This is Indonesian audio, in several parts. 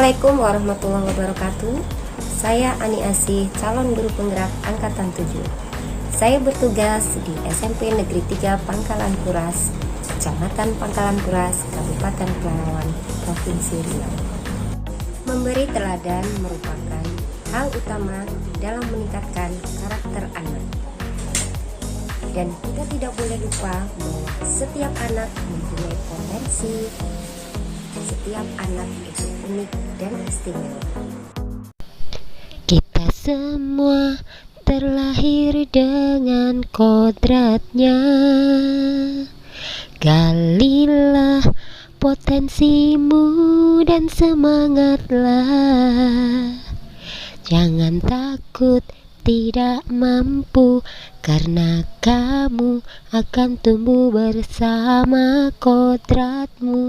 Assalamualaikum warahmatullahi wabarakatuh. Saya Ani Asih, calon guru penggerak Angkatan 7. Saya bertugas di SMP Negeri 3 Pangkalan Kuras, Kecamatan Pangkalan Kuras, Kabupaten Pelalawan, Provinsi Riau. Memberi teladan merupakan hal utama dalam meningkatkan karakter anak. Dan kita tidak boleh lupa bahwa setiap anak mempunyai potensi. Setiap anak itu unik dan istimewa. Kita semua terlahir dengan kodratnya. Galilah potensimu dan semangatlah. Jangan takut tidak mampu, karena kamu akan tumbuh bersama kodratmu.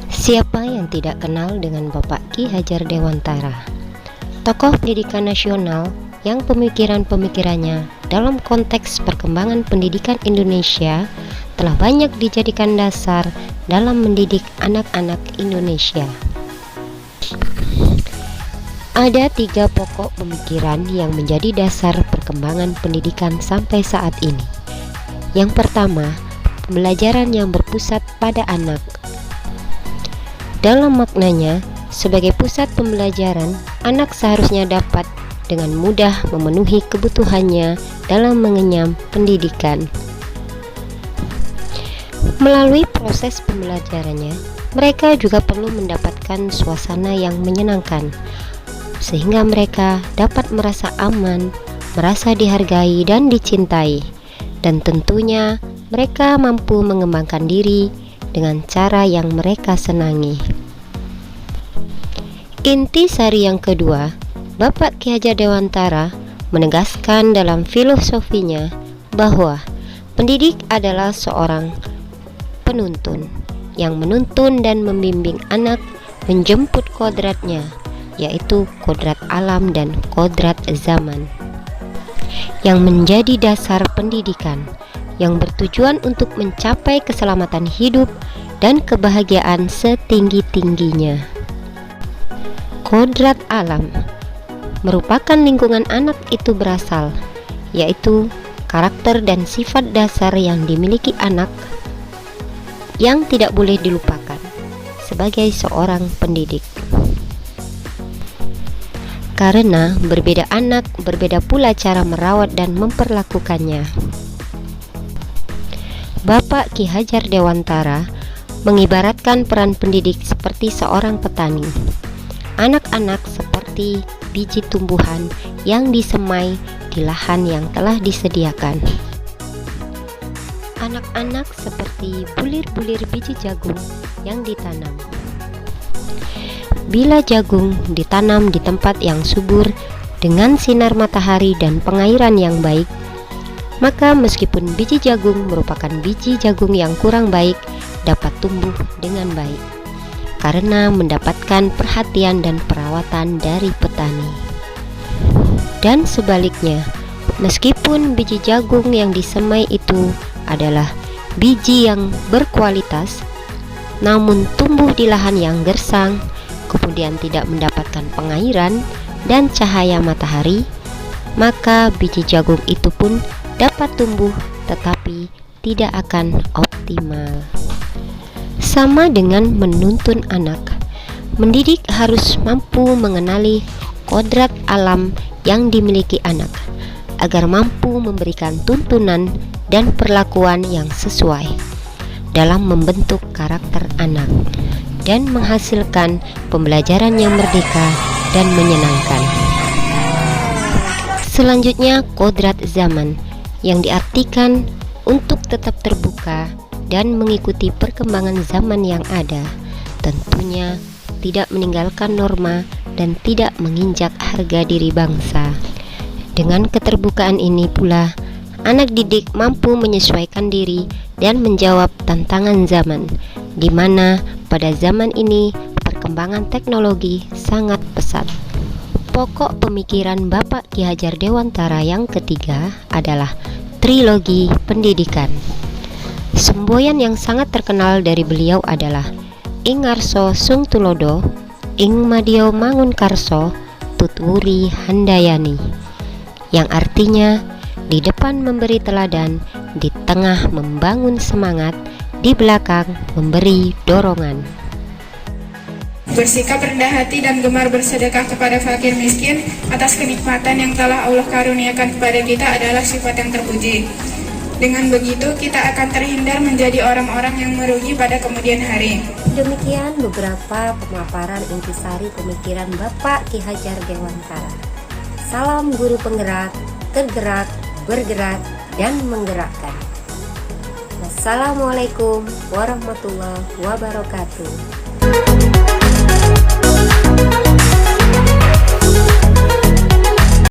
Siapa yang tidak kenal dengan Bapak Ki Hajar Dewantara, tokoh pendidikan nasional yang pemikiran-pemikirannya dalam konteks perkembangan pendidikan Indonesia telah banyak dijadikan dasar dalam mendidik anak-anak Indonesia. Ada 3 pokok pemikiran yang menjadi dasar perkembangan pendidikan sampai saat ini. Yang pertama, pembelajaran yang berpusat pada anak. Dalam maknanya, sebagai pusat pembelajaran, anak seharusnya dapat dengan mudah memenuhi kebutuhannya dalam mengenyam pendidikan. Melalui proses pembelajarannya, mereka juga perlu mendapatkan suasana yang menyenangkan, sehingga mereka dapat merasa aman, merasa dihargai dan dicintai, dan tentunya mereka mampu mengembangkan diri dengan cara yang mereka senangi. Intisari yang kedua, Bapak Ki Hajar Dewantara menegaskan dalam filosofinya bahwa pendidik adalah seorang penuntun yang menuntun dan membimbing anak menjemput kodratnya, yaitu kodrat alam dan kodrat zaman, yang menjadi dasar pendidikan, yang bertujuan untuk mencapai keselamatan hidup dan kebahagiaan setinggi-tingginya. Kodrat alam merupakan lingkungan anak itu berasal, yaitu karakter dan sifat dasar yang dimiliki anak yang tidak boleh dilupakan sebagai seorang pendidik. Karena berbeda anak, berbeda pula cara merawat dan memperlakukannya. Bapak Ki Hajar Dewantara mengibaratkan peran pendidik seperti seorang petani. Anak-anak seperti biji tumbuhan yang disemai di lahan yang telah disediakan. Anak-anak seperti bulir-bulir biji jagung yang ditanam. Bila jagung ditanam di tempat yang subur dengan sinar matahari dan pengairan yang baik, maka meskipun biji jagung merupakan biji jagung yang kurang baik, dapat tumbuh dengan baik karena mendapatkan perhatian dan perawatan dari petani. Dan sebaliknya, meskipun biji jagung yang disemai itu adalah biji yang berkualitas, namun tumbuh di lahan yang gersang, kemudian tidak mendapatkan pengairan dan cahaya matahari, maka biji jagung itu pun dapat tumbuh tetapi tidak akan optimal. Sama dengan menuntun anak, mendidik harus mampu mengenali kodrat alam yang dimiliki anak agar mampu memberikan tuntunan dan perlakuan yang sesuai dalam membentuk karakter anak dan menghasilkan pembelajaran yang merdeka dan menyenangkan. Selanjutnya, kodrat zaman yang diartikan untuk tetap terbuka dan mengikuti perkembangan zaman yang ada, tentunya tidak meninggalkan norma dan tidak menginjak harga diri bangsa. Dengan keterbukaan ini pula, anak didik mampu menyesuaikan diri dan menjawab tantangan zaman, di mana pada zaman ini perkembangan teknologi sangat pesat. Pokok pemikiran Bapak Ki Hajar Dewantara yang ketiga adalah trilogi pendidikan. Semboyan yang sangat terkenal dari beliau adalah ing ngarso sung tulodo, ing madya mangun karso, tutwuri handayani, yang artinya di depan memberi teladan, di tengah membangun semangat, di belakang memberi dorongan. Bersikap rendah hati dan gemar bersedekah kepada fakir miskin atas kenikmatan yang telah Allah karuniakan kepada kita adalah sifat yang terpuji. Dengan begitu, kita akan terhindar menjadi orang-orang yang merugi pada kemudian hari. Demikian beberapa pemaparan intisari pemikiran Bapak Ki Hajar Dewantara. Salam guru penggerak, tergerak, bergerak, dan menggerakkan. Wassalamualaikum warahmatullahi wabarakatuh.